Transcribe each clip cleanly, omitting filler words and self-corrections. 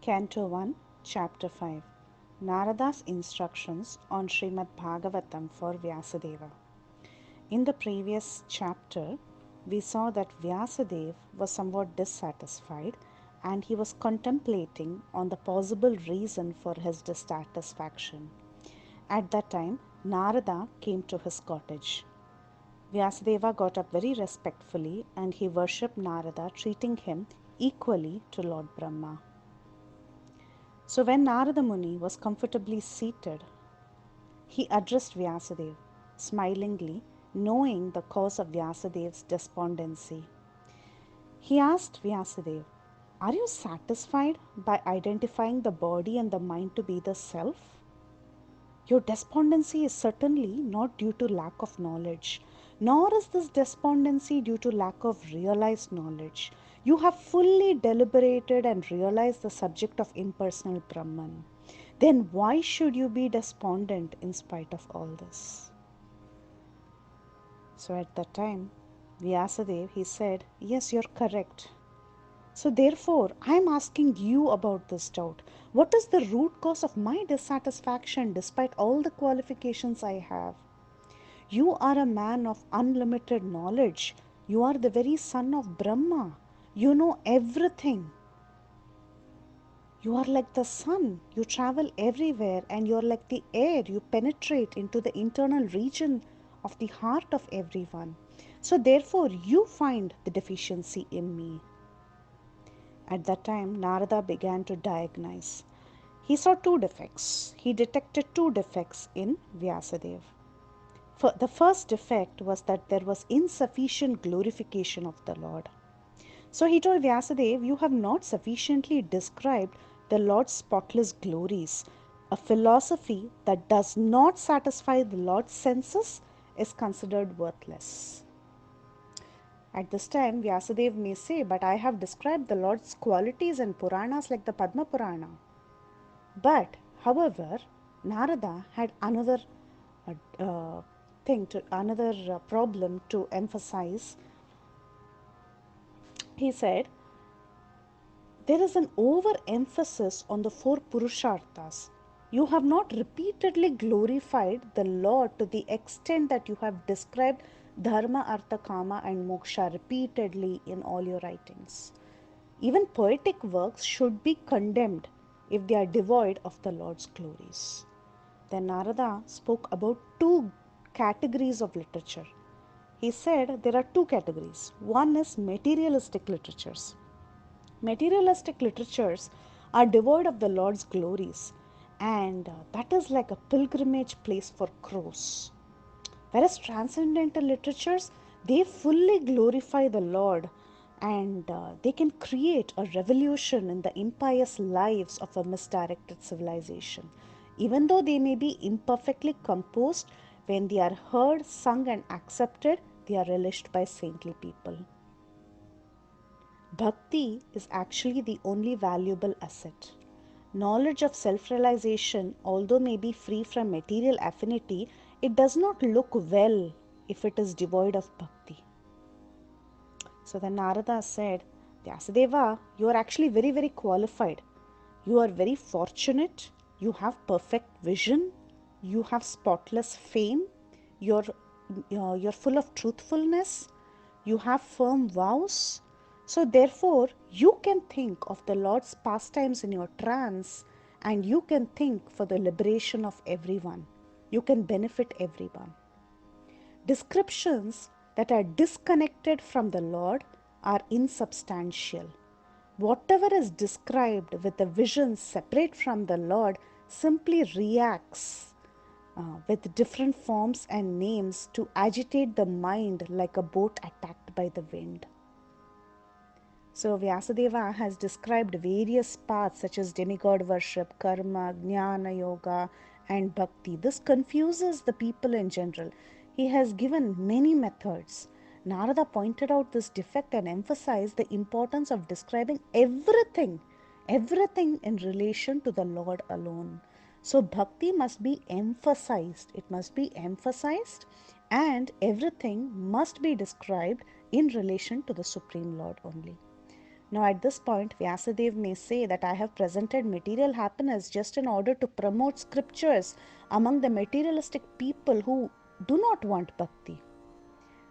Canto 1, Chapter 5. Narada's instructions on Srimad Bhagavatam for Vyasadeva. In the previous chapter, we saw that Vyasadeva was somewhat dissatisfied and he was contemplating on the possible reason for his dissatisfaction. At that time, Narada came to his cottage. Vyasadeva got up very respectfully and he worshipped Narada, treating him equally to Lord Brahma. So when Narada Muni was comfortably seated, he addressed Vyasadeva smilingly, knowing the cause of Vyasadev's despondency. He asked Vyasadeva, "Are you satisfied by identifying the body and the mind to be the self? Your despondency is certainly not due to lack of knowledge, nor is this despondency due to lack of realized knowledge. You have fully deliberated and realized the subject of impersonal Brahman. Then why should you be despondent in spite of all this?" So at that time, Vyasadeva, he said, "Yes, you're correct. So therefore, I am asking you about this doubt. What is the root cause of my dissatisfaction despite all the qualifications I have? You are a man of unlimited knowledge. You are the very son of Brahma. You know everything. You are like the sun. You travel everywhere and you are like the air. You penetrate into the internal region of the heart of everyone. So therefore, you find the deficiency in me." At that time, Narada began to diagnose. He saw two defects. He detected two defects in Vyasadeva. The first defect was that there was insufficient glorification of the Lord. So he told Vyasadeva, "You have not sufficiently described the Lord's spotless glories. A philosophy that does not satisfy the Lord's senses is considered worthless." At this time, Vyasadeva may say, "But I have described the Lord's qualities in Puranas like the Padma Purana." But, however, Narada had another problem to emphasize. He said, "There is an overemphasis on the four Purusharthas. You have not repeatedly glorified the Lord to the extent that you have described Dharma, Artha, Kama, and Moksha repeatedly in all your writings. Even poetic works should be condemned if they are devoid of the Lord's glories." Then Narada spoke about two categories of literature. He said there are two categories. One is materialistic literatures. Materialistic literatures are devoid of the Lord's glories, and that is like a pilgrimage place for crows. Whereas transcendental literatures, they fully glorify the Lord and they can create a revolution in the impious lives of a misdirected civilization. Even though they may be imperfectly composed, when they are heard, sung, and accepted, they are relished by saintly people. Bhakti is actually the only valuable asset. Knowledge of self-realization, although may be free from material affinity, it does not look well if it is devoid of bhakti. So then Narada said, "Vyasadeva, you are actually very, very qualified. You are very fortunate. You have perfect vision. You have spotless fame. You're, you're full of truthfulness. You have firm vows. So therefore, you can think of the Lord's pastimes in your trance and you can think for the liberation of everyone. You can benefit everyone. Descriptions that are disconnected from the Lord are insubstantial. Whatever is described with a vision separate from the Lord simply reacts with different forms and names to agitate the mind like a boat attacked by the wind." So Vyasadeva has described various paths such as demigod worship, karma, jnana yoga, and bhakti. This confuses the people in general. He has given many methods. Narada pointed out this defect and emphasized the importance of describing everything in relation to the Lord alone. So bhakti must be emphasized. It must be emphasized and everything must be described in relation to the Supreme Lord only. Now, at this point, Vyasadeva may say that I have presented material happiness just in order to promote scriptures among the materialistic people who do not want bhakti.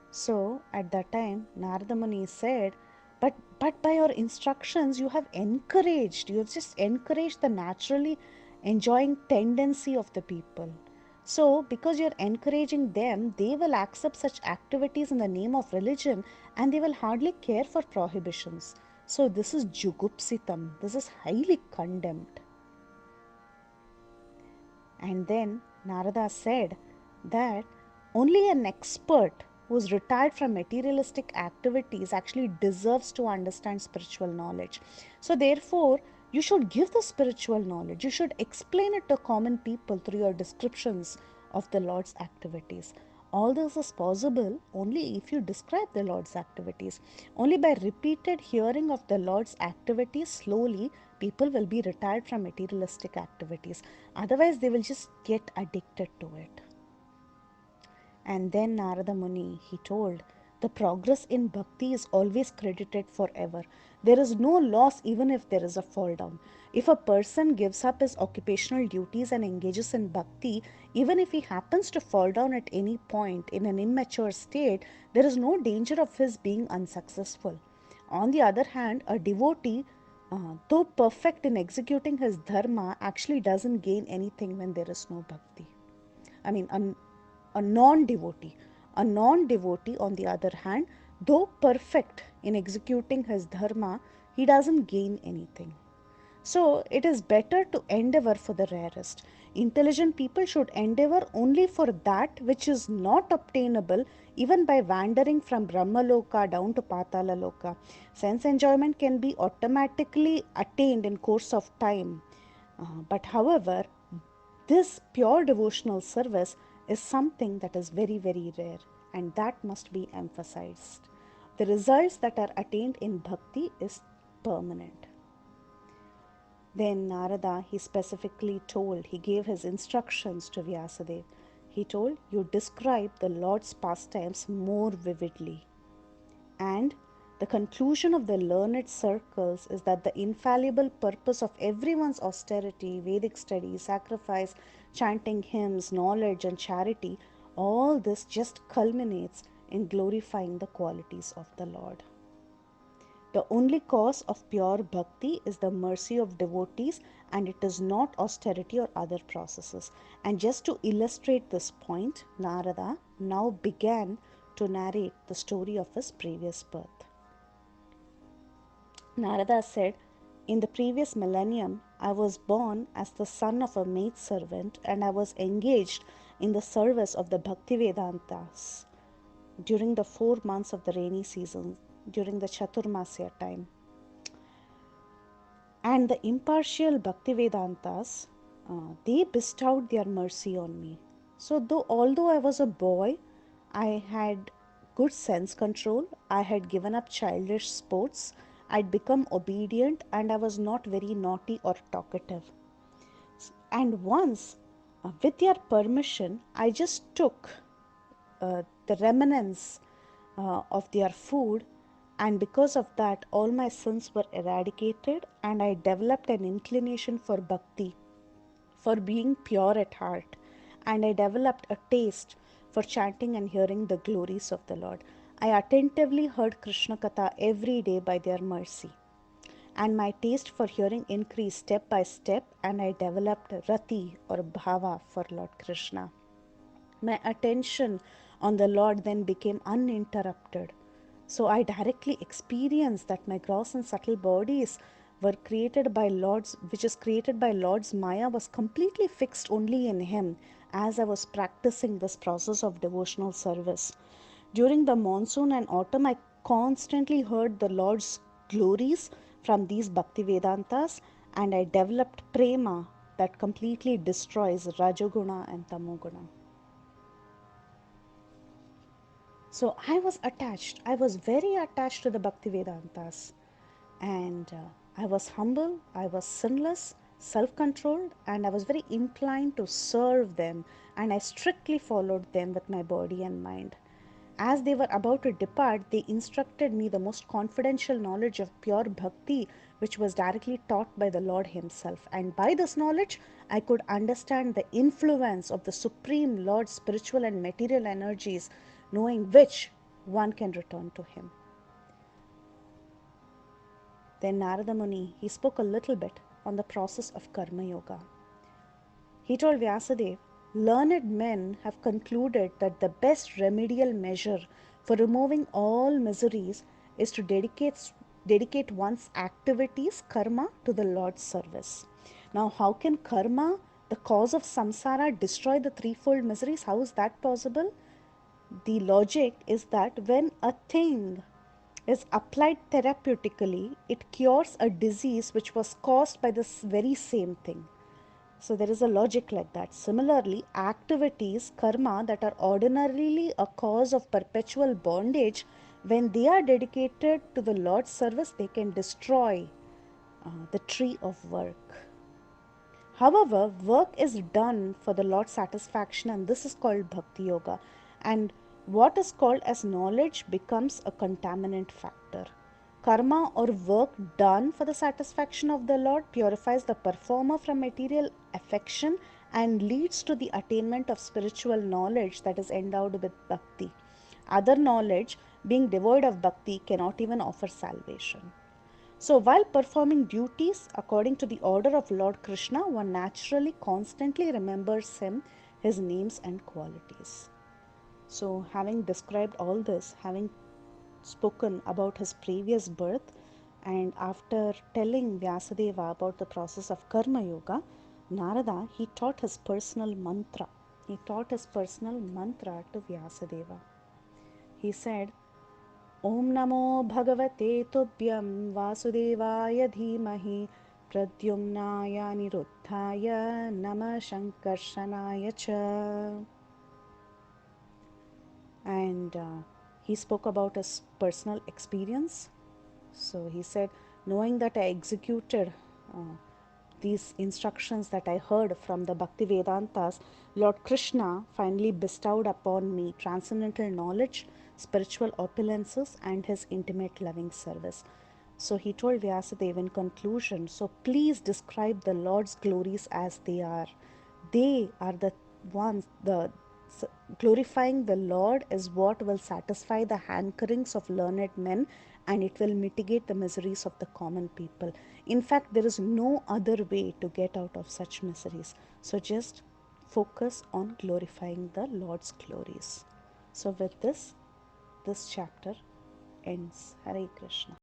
So, at that time, Narada Muni said, but by your instructions, you have just encouraged the naturally enjoying tendency of the people. So, because you're encouraging them, they will accept such activities in the name of religion and they will hardly care for prohibitions. So, this is jugupsitam. This is highly condemned. And then Narada said that only an expert who is retired from materialistic activities actually deserves to understand spiritual knowledge. So, therefore, you should give the spiritual knowledge. You should explain it to common people through your descriptions of the Lord's activities. All this is possible only if you describe the Lord's activities. Only by repeated hearing of the Lord's activities slowly, people will be retired from materialistic activities. Otherwise, they will just get addicted to it. And then Narada Muni, he told, the progress in bhakti is always credited forever. There is no loss even if there is a fall down. If a person gives up his occupational duties and engages in bhakti, even if he happens to fall down at any point in an immature state, there is no danger of his being unsuccessful. On the other hand, a devotee, though perfect in executing his dharma, actually doesn't gain anything when there is no bhakti. I mean, a non-devotee. A non-devotee, on the other hand, though perfect in executing his dharma, he doesn't gain anything. So it is better to endeavor for the rarest. Intelligent people should endeavor only for that which is not obtainable even by wandering from Brahmaloka down to Patala Loka. Sense enjoyment can be automatically attained in course of time. But however, this pure devotional service is something that is very, very rare, and that must be emphasized. The results that are attained in bhakti is permanent. Then Narada, he specifically told, he gave his instructions to Vyasadeva. He told, you describe the Lord's pastimes more vividly. And the conclusion of the learned circles is that the infallible purpose of everyone's austerity, Vedic study, sacrifice, chanting hymns, knowledge, and charity, all this just culminates in glorifying the qualities of the Lord. The only cause of pure bhakti is the mercy of devotees, and it is not austerity or other processes. And just to illustrate this point, Narada now began to narrate the story of his previous birth. Narada said, in the previous millennium, I was born as the son of a maidservant and I was engaged in the service of the Bhaktivedantas during the 4 months of the rainy season, during the Chaturmasya time. And the impartial Bhaktivedantas, they bestowed their mercy on me. So although I was a boy, I had good sense control, I had given up childish sports, I'd become obedient, and I was not very naughty or talkative. And once, with their permission, I just took the remnants of their food, and because of that, all my sins were eradicated, and I developed an inclination for bhakti, for being pure at heart, and I developed a taste for chanting and hearing the glories of the Lord. I attentively heard Krishna Katha every day by their mercy, and my taste for hearing increased step by step, and I developed rati or bhava for Lord Krishna. My attention on the Lord then became uninterrupted. So I directly experienced that my gross and subtle bodies were created by Lord's, which is created by Lord's Maya, was completely fixed only in Him as I was practicing this process of devotional service. During the monsoon and autumn, I constantly heard the Lord's glories from these Bhakti Vedantas, and I developed prema that completely destroys Rajoguna and Tamoguna. So I was attached. I was very attached to the Bhakti Vedantas. And I was humble, I was sinless, self-controlled, and I was very inclined to serve them. And I strictly followed them with my body and mind. As they were about to depart, they instructed me the most confidential knowledge of pure bhakti, which was directly taught by the Lord Himself. And by this knowledge, I could understand the influence of the Supreme Lord's spiritual and material energies, knowing which one can return to Him. Then Narada Muni, he spoke a little bit on the process of Karma Yoga. He told Vyasadeva, learned men have concluded that the best remedial measure for removing all miseries is to dedicate one's activities, karma, to the Lord's service. Now, how can karma, the cause of samsara, destroy the threefold miseries? How is that possible? The logic is that when a thing is applied therapeutically, it cures a disease which was caused by this very same thing. So there is a logic like that. Similarly, activities, karma, that are ordinarily a cause of perpetual bondage, when they are dedicated to the Lord's service, they can destroy the tree of work. However, work is done for the Lord's satisfaction, and this is called Bhakti Yoga. And what is called as knowledge becomes a contaminant factor. Karma or work done for the satisfaction of the Lord purifies the performer from material affection and leads to the attainment of spiritual knowledge that is endowed with bhakti. Other knowledge, being devoid of bhakti, cannot even offer salvation. So, while performing duties according to the order of Lord Krishna, one naturally constantly remembers him, his names and qualities. So, having described all this, having spoken about his previous birth, and after telling Vyasadeva about the process of Karma Yoga, Narada, he taught his personal mantra. He taught his personal mantra to Vyasadeva. He said, Om Namo Bhagavate Tobhyam Vasudevaya Dhimahi Pradyumnaya Niruddhaya Nama Shankarshanaya Cha. And he spoke about his personal experience. So he said, knowing that I executed these instructions that I heard from the Bhakti Vedantas, Lord Krishna finally bestowed upon me transcendental knowledge, spiritual opulences, and his intimate loving service. So he told Vyasadeva in conclusion, so please describe the Lord's glories as they are. They are the ones, glorifying the Lord is what will satisfy the hankerings of learned men, and it will mitigate the miseries of the common people. In fact, there is no other way to get out of such miseries. So just focus on glorifying the Lord's glories. So with this chapter ends. Hare Krishna.